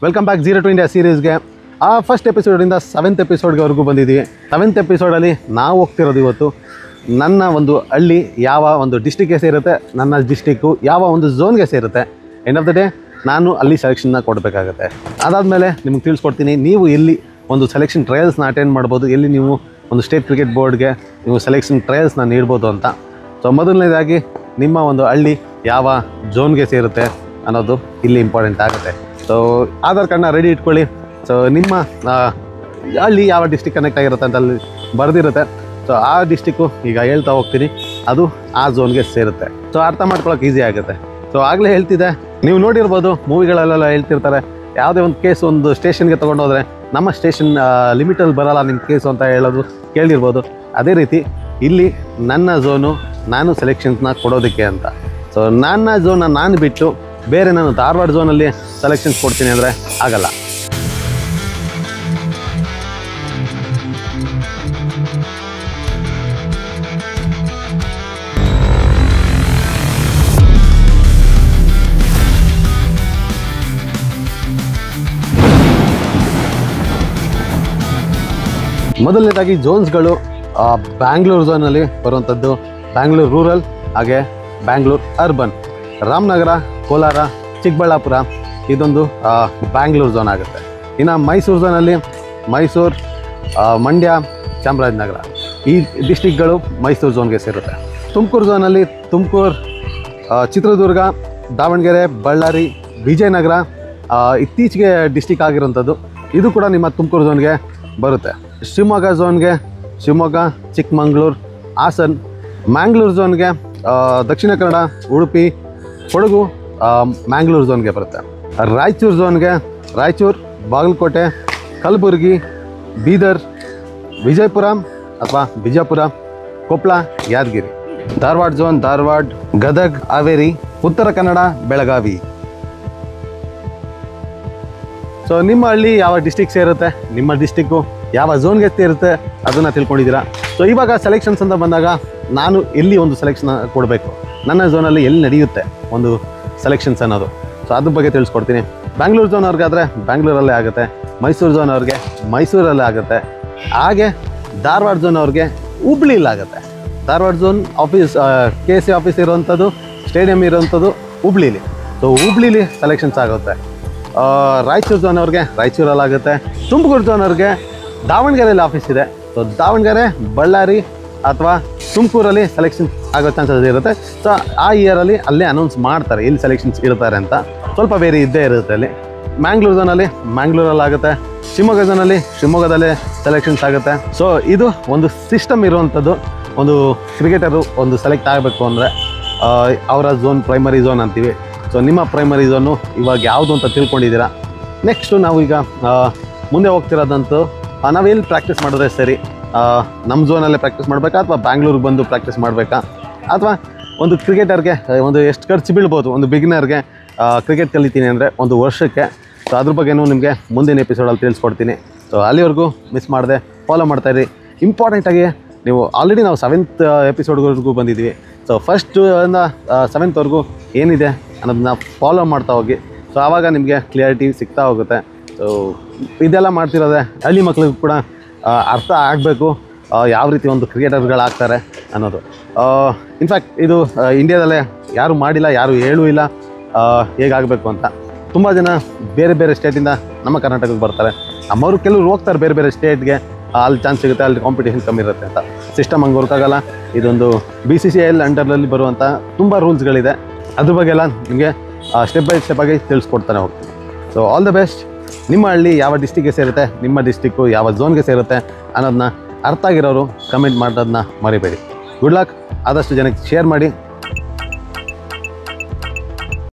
Welcome back zero to India ಸೀರೀಸ್ಗೆ first ಎಪಿಸೋಡಿಂದ 7th ಎಪಿಸೋಡ್ವರೆಗೂ ಬಂದಿದ್ದೀವಿ. 7th ಎಪಿಸೋಡಲ್ಲಿ ನಾವು ಹೋಗ್ತಿರೋದು ಇವತ್ತು ನನ್ನ ಒಂದು ಹಳ್ಳಿ ಯಾವ ಒಂದು ಡಿಸ್ಟಿಕ್ಗೆ ಸೇರುತ್ತೆ, ನನ್ನ ಡಿಸ್ಟಿಕ್ಕು ಯಾವ ಒಂದು ಝೋನ್ಗೆ ಸೇರುತ್ತೆ. ಎಂಡ್ ಆಫ್ ದ ಡೇ ನಾನು ಅಲ್ಲಿ ಸೆಲೆಕ್ಷನ್ನ ಕೊಡಬೇಕಾಗತ್ತೆ. ಅದಾದಮೇಲೆ ನಿಮ್ಗೆ ತಿಳಿಸ್ಕೊಡ್ತೀನಿ ನೀವು ಎಲ್ಲಿ ಒಂದು ಸೆಲೆಕ್ಷನ್ ಟ್ರಯಲ್ಸ್ನ ಅಟೆಂಡ್ ಮಾಡ್ಬೋದು, ಎಲ್ಲಿ ನೀವು ಒಂದು ಸ್ಟೇಟ್ ಕ್ರಿಕೆಟ್ ಬೋರ್ಡ್ಗೆ ನೀವು ಸೆಲೆಕ್ಷನ್ ಟ್ರಯಲ್ಸ್ನ ನೀಡ್ಬೋದು ಅಂತ. ಸೊ ಮೊದಲನೇದಾಗಿ ನಿಮ್ಮ ಒಂದು ಹಳ್ಳಿ ಯಾವ ಝೋನ್ಗೆ ಸೇರುತ್ತೆ ಅನ್ನೋದು ಇಲ್ಲಿ ಇಂಪಾರ್ಟೆಂಟ್ ಆಗುತ್ತೆ. ಸೊ ಆಧಾರ್ ಕಾರ್ಡ್ನ ರೆಡಿ ಇಟ್ಕೊಳ್ಳಿ. ಸೊ ನಿಮ್ಮ ಹಳ್ಳಿ ಯಾವ ಡಿಸ್ಟಿಕ್ ಕನೆಕ್ಟ್ ಆಗಿರುತ್ತೆ ಅಂತ ಅಲ್ಲಿ ಬರೆದಿರುತ್ತೆ. ಸೊ ಆ ಡಿಸ್ಟಿಕ್ಕು ಈಗ ಹೇಳ್ತಾ ಹೋಗ್ತೀನಿ, ಅದು ಆ ಝೋನ್ಗೆ ಸೇರುತ್ತೆ. ಸೊ ಅರ್ಥ ಮಾಡ್ಕೊಳ್ಳೋಕೆ ಈಸಿ ಆಗುತ್ತೆ. ಸೊ ಆಗಲೇ ಹೇಳ್ತಿದ್ದೆ, ನೀವು ನೋಡಿರ್ಬೋದು ಮೂವಿಗಳಲ್ಲೆಲ್ಲ ಹೇಳ್ತಿರ್ತಾರೆ, ಯಾವುದೇ ಒಂದು ಕೇಸ್ ಒಂದು ಸ್ಟೇಷನ್ಗೆ ತೊಗೊಂಡೋದ್ರೆ ನಮ್ಮ ಸ್ಟೇಷನ್ ಲಿಮಿಟಲ್ಲಿ ಬರೋಲ್ಲ ನಿಮ್ಮ ಕೇಸು ಅಂತ ಹೇಳೋದು ಕೇಳಿರ್ಬೋದು. ಅದೇ ರೀತಿ ಇಲ್ಲಿ ನನ್ನ ಝೋನು ನಾನು ಸೆಲೆಕ್ಷನ್ಸ್ನ ಕೊಡೋದಕ್ಕೆ ಅಂತ. ಸೊ ನನ್ನ ಝೋನ್ನ ನಾನು ಬಿಟ್ಟು ಬೇರೆ ನಾನು ಧಾರವಾಡ ಝೋನಲ್ಲಿ ಸೆಲೆಕ್ಷನ್ಸ್ ಕೊಡ್ತೀನಿ ಅಂದರೆ ಆಗಲ್ಲ. ಮೊದಲನೇದಾಗಿ ಝೋನ್ಸ್ಗಳು ಬ್ಯಾಂಗ್ಳೂರು ಝೋನಲ್ಲಿ ಬರುವಂಥದ್ದು ಬ್ಯಾಂಗ್ಳೂರು ರೂರಲ್, ಹಾಗೆ ಬ್ಯಾಂಗ್ಳೂರು ಅರ್ಬನ್, ರಾಮನಗರ, ಕೋಲಾರ, ಚಿಕ್ಕಬಳ್ಳಾಪುರ ಇದೊಂದು ಬ್ಯಾಂಗ್ಳೂರು ಝೋನ್ ಆಗುತ್ತೆ. ಇನ್ನು ಮೈಸೂರು ಝೋನಲ್ಲಿ ಮೈಸೂರು, ಮಂಡ್ಯ, ಚಾಮರಾಜನಗರ ಈ ಡಿಸ್ಟಿಕ್ಗಳು ಮೈಸೂರು ಝೋನ್ಗೆ ಸೇರುತ್ತೆ. ತುಮಕೂರು ಝೋನಲ್ಲಿ ತುಮಕೂರು, ಚಿತ್ರದುರ್ಗ, ದಾವಣಗೆರೆ, ಬಳ್ಳಾರಿ, ವಿಜಯನಗರ ಇತ್ತೀಚೆಗೆ ಡಿಸ್ಟಿಕ್ ಆಗಿರೋಂಥದ್ದು, ಇದು ಕೂಡ ನಿಮ್ಮ ತುಮಕೂರು ಝೋನ್ಗೆ ಬರುತ್ತೆ. ಶಿವಮೊಗ್ಗ ಝೋನ್ಗೆ ಶಿವಮೊಗ್ಗ, ಚಿಕ್ಕಮಂಗ್ಳೂರು, ಹಾಸನ್. ಮ್ಯಾಂಗ್ಳೂರು ಝೋನ್ಗೆ ದಕ್ಷಿಣ ಕನ್ನಡ, ಉಡುಪಿ, ಕೊಡಗು ಮ್ಯಾಂಗ್ಳೂರು ಝೋನ್ಗೆ ಬರುತ್ತೆ. ರಾಯಚೂರು ಝೋನ್ಗೆ ರಾಯಚೂರು, ಬಾಗಲಕೋಟೆ, ಕಲಬುರಗಿ, ಬೀದರ್, ವಿಜಯಪುರ ಅಥವಾ ಬಿಜಾಪುರ, ಕೊಪ್ಪಳ, ಯಾದಗಿರಿ. ಧಾರವಾಡ ಝೋನ್ ಧಾರವಾಡ, ಗದಗ್, ಹಾವೇರಿ, ಉತ್ತರ ಕನ್ನಡ, ಬೆಳಗಾವಿ. ಸೊ ನಿಮ್ಮ ಹಳ್ಳಿ ಯಾವ ಡಿಸ್ಟಿಕ್ ಸೇರುತ್ತೆ, ನಿಮ್ಮ ಡಿಸ್ಟಿಕ್ಕು ಯಾವ ಝೋನ್ಗೆ ಸೇರುತ್ತೆ ಅದನ್ನು ತಿಳ್ಕೊಂಡಿದ್ದೀರಾ. ಸೊ ಇವಾಗ ಸೆಲೆಕ್ಷನ್ಸ್ ಅಂತ ಬಂದಾಗ ನಾನು ಎಲ್ಲಿ ಒಂದು ಸೆಲೆಕ್ಷನ್ ಕೊಡಬೇಕು, ನನ್ನ ಝೋನಲ್ಲಿ ಎಲ್ಲಿ ನಡೆಯುತ್ತೆ ಒಂದು ಸೆಲೆಕ್ಷನ್ಸ್ ಅನ್ನೋದು, ಸೊ ಅದ್ರ ಬಗ್ಗೆ ತಿಳಿಸ್ಕೊಡ್ತೀನಿ. ಬ್ಯಾಂಗ್ಳೂರು ಝೋನ್ ಅವ್ರಿಗಾದರೆ ಬ್ಯಾಂಗ್ಳೂರಲ್ಲೇ ಆಗುತ್ತೆ, ಮೈಸೂರು ಝೋನ್ ಅವ್ರಿಗೆ ಮೈಸೂರಲ್ಲೇ ಆಗುತ್ತೆ, ಹಾಗೆ ಧಾರವಾಡ ಝೋನ್ ಅವ್ರಿಗೆ ಹುಬ್ಳಿಲಾಗುತ್ತೆ. Dharwad zone office KC office ಇರೋವಂಥದ್ದು, ಸ್ಟೇಡಿಯಂ ಇರೋವಂಥದ್ದು ಹುಬ್ಳಿಲಿ. ಸೊ ಹುಬ್ಳಿಲಿ ಸೆಲೆಕ್ಷನ್ಸ್ ಆಗುತ್ತೆ. ರಾಯಚೂರು ಝೋನ್ ಅವ್ರಿಗೆ ರಾಯಚೂರಲ್ಲಾಗುತ್ತೆ. ತುಮಕೂರು ಝೋನ್ ಅವ್ರಿಗೆ ದಾವಣಗೆರೆಯಲ್ಲಿ ಆಫೀಸ್ ಇದೆ. ಸೊ ದಾವಣಗೆರೆ, ಬಳ್ಳಾರಿ ಅಥವಾ ತುಮಕೂರಲ್ಲಿ ಸೆಲೆಕ್ಷನ್ ಆಗೋ ಚಾನ್ಸಸ್ ಇರುತ್ತೆ. ಸೊ ಆ ಇಯರಲ್ಲಿ ಅಲ್ಲೇ ಅನೌನ್ಸ್ ಮಾಡ್ತಾರೆ ಎಲ್ಲಿ ಸೆಲೆಕ್ಷನ್ಸ್ ಇರ್ತಾರೆ ಅಂತ, ಸ್ವಲ್ಪ ಬೇರೆ ಇದ್ದೇ ಇರುತ್ತೆ ಅಲ್ಲಿ. ಮ್ಯಾಂಗ್ಳೂರು ಝೋನಲ್ಲಿ ಮ್ಯಾಂಗ್ಳೂರಲ್ಲಾಗುತ್ತೆ, ಶಿವಮೊಗ್ಗ ಝೋನಲ್ಲಿ ಶಿವಮೊಗ್ಗದಲ್ಲೇ ಸೆಲೆಕ್ಷನ್ಸ್ ಆಗುತ್ತೆ. ಸೊ ಇದು ಒಂದು ಸಿಸ್ಟಮ್ ಇರುವಂಥದ್ದು. ಒಂದು ಕ್ರಿಕೆಟರು ಒಂದು ಸೆಲೆಕ್ಟ್ ಆಗಬೇಕು ಅಂದರೆ ಅವರ ಝೋನ್ ಪ್ರೈಮರಿ ಝೋನ್ ಅಂತೀವಿ. ಸೊ ನಿಮ್ಮ ಪ್ರೈಮರಿ ಝೋನು ಇವಾಗ ಯಾವುದು ಅಂತ ತಿಳ್ಕೊಂಡಿದ್ದೀರಾ. ನೆಕ್ಸ್ಟು ನಾವು ಈಗ ಮುಂದೆ ಹೋಗ್ತಿರೋದಂತೂ ನಾವೆಲ್ಲಿ ಪ್ರಾಕ್ಟೀಸ್ ಮಾಡಿದ್ರೆ ಸರಿ, ನಮ್ಮ ಝೋನಲ್ಲೇ ಪ್ರಾಕ್ಟೀಸ್ ಮಾಡಬೇಕಾ ಅಥವಾ ಬ್ಯಾಂಗ್ಳೂರಿಗೆ ಬಂದು ಪ್ರಾಕ್ಟೀಸ್ ಮಾಡಬೇಕಾ, ಅಥವಾ ಒಂದು ಕ್ರಿಕೆಟರ್ಗೆ ಒಂದು ಎಷ್ಟು ಖರ್ಚು ಬೀಳ್ಬೋದು ಒಂದು ಬಿಗಿನರ್ಗೆ ಕ್ರಿಕೆಟ್ ಕಲಿತೀನಿ ಅಂದರೆ ಒಂದು ವರ್ಷಕ್ಕೆ. ಸೊ ಅದ್ರ ಬಗ್ಗೆನೂ ನಿಮಗೆ ಮುಂದಿನ ಎಪಿಸೋಡಲ್ಲಿ ತಿಳಿಸ್ಕೊಡ್ತೀನಿ. ಸೊ ಅಲ್ಲಿವರೆಗೂ ಮಿಸ್ ಮಾಡದೆ ಫಾಲೋ ಮಾಡ್ತಾಯಿರಿ. ಇಂಪಾರ್ಟೆಂಟಾಗಿ ನೀವು ಆಲ್ರೆಡಿ ನಾವು 7th ಎಪಿಸೋಡ್ವರೆಗೂ ಬಂದಿದ್ದೀವಿ. ಸೊ ಫಸ್ಟಿಂದ 7thವರೆಗೂ ಏನಿದೆ ಅನ್ನೋದನ್ನ ಫಾಲೋ ಮಾಡ್ತಾ ಹೋಗಿ. ಸೊ ಆವಾಗ ನಿಮಗೆ ಕ್ಲಿಯರಿಟಿ ಸಿಗ್ತಾ ಹೋಗುತ್ತೆ. ಸೊ ಇದೆಲ್ಲ ಮಾಡ್ತಿರೋದೆ ಹಳ್ಳಿ ಮಕ್ಳಿಗೂ ಕೂಡ ಅರ್ಥ ಆಗಬೇಕು ಯಾವ ರೀತಿ ಒಂದು ಕ್ರಿಕೆಟರ್ಗಳಾಗ್ತಾರೆ ಅನ್ನೋದು. ಇನ್ಫ್ಯಾಕ್ಟ್ ಇದು ಇಂಡಿಯಾದಲ್ಲೇ ಯಾರು ಮಾಡಿಲ್ಲ, ಯಾರು ಹೇಳೂ ಇಲ್ಲ ಹೇಗಾಗಬೇಕು ಅಂತ. ತುಂಬ ಜನ ಬೇರೆ ಬೇರೆ ಸ್ಟೇಟಿಂದ ನಮ್ಮ ಕರ್ನಾಟಕಕ್ಕೆ ಬರ್ತಾರೆ. ನಮ್ಮವರು ಕೆಲವರು ಹೋಗ್ತಾರೆ ಬೇರೆ ಬೇರೆ ಸ್ಟೇಟ್ಗೆ, ಅಲ್ಲಿ ಚಾನ್ಸ್ ಸಿಗುತ್ತೆ, ಅಲ್ಲಿ ಕಾಂಪಿಟೇಷನ್ ಕಮ್ಮಿ ಇರುತ್ತೆ ಅಂತ. ಸಿಸ್ಟಮ್ ಹಂಗೆ ವರ್ಕ್ ಆಗೋಲ್ಲ. ಇದೊಂದು BCCI ಅಂಡರ್ನಲ್ಲಿ ಬರುವಂಥ ತುಂಬ ರೂಲ್ಸ್ಗಳಿದೆ. ಅದ್ರ ಬಗ್ಗೆ ಎಲ್ಲ ನಿಮಗೆ ಸ್ಟೆಪ್ ಬೈ ಸ್ಟೆಪ್ ಆಗಿ ತಿಳಿಸ್ಕೊಡ್ತಾನೆ ಹೋಗ್ತೀನಿ. So all the best. ನಿಮ್ಮ ಹಳ್ಳಿ ಯಾವ ಡಿಸ್ಟಿಕ್ಗೆ ಸೇರುತ್ತೆ, ನಿಮ್ಮ ಡಿಸ್ಟಿಕ್ಕು ಯಾವ ಝೋನ್ಗೆ ಸೇರುತ್ತೆ ಅನ್ನೋದನ್ನ ಅರ್ಥ ಆಗಿರೋರು ಕಮೆಂಟ್ ಮಾಡೋದನ್ನ ಮರಿಬೇಡಿ. Good luck. ಆದಷ್ಟು ಜನಕ್ಕೆ ಶೇರ್ ಮಾಡಿ.